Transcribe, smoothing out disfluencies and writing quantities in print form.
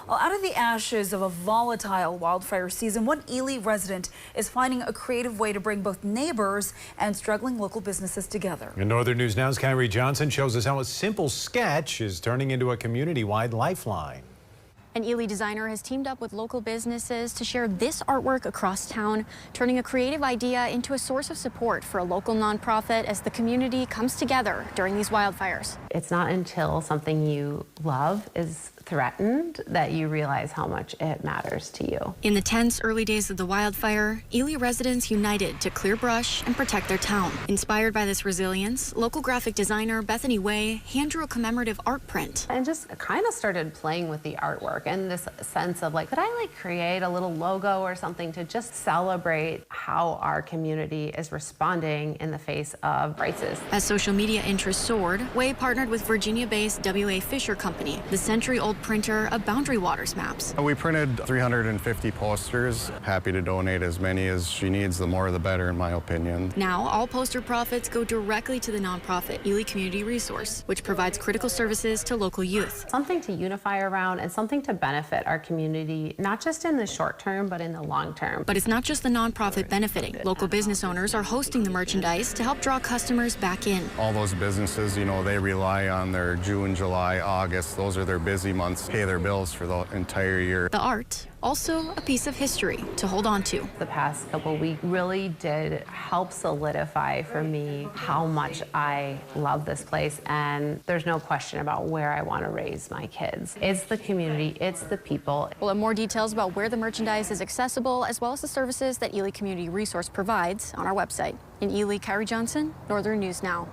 Well, out of the ashes of a volatile wildfire season, one Ely resident is finding a creative way to bring both neighbors and struggling local businesses together. In Northern News Now's Kyrie Johnson shows us how a simple sketch is turning into a community-wide lifeline. An Ely designer has teamed up with local businesses to share this artwork across town, turning a creative idea into a source of support for a local nonprofit as the community comes together during these wildfires. It's not until something you love is threatened that you realize how much it matters to you. In the tense early days of the wildfire, Ely residents united to clear brush and protect their town. Inspired by this resilience, local graphic designer Bethany Way hand drew a commemorative art print. And just kind of started playing with the artwork and this sense of like, could I create a little logo or something to just celebrate how our community is responding in the face of crisis. As social media interest soared, Way partnered with Virginia-based W.A. Fisher Company, the century-old printer of Boundary Waters maps. We printed 350 posters. Happy to donate as many as she needs, the more the better in my opinion. Now all poster profits go directly to the nonprofit Ely Community Resource, which provides critical services to local youth. Something to unify around and something to benefit our community, not just in the short term, but in the long term. But it's not just the nonprofit benefiting. Local business owners are hosting the merchandise to help draw customers back in. All those businesses, they rely on their June, July, August. Those are their busy months, pay their bills for the entire year. The art, also a piece of history to hold on to. The past couple weeks really did help solidify for me how much I love this place, and there's no question about where I want to raise my kids. It's the community, it's the people. We'll have more details about where the merchandise is accessible, as well as the services that Ely Community Resource provides on our website. In Ely, Kyrie Johnson, Northern News Now.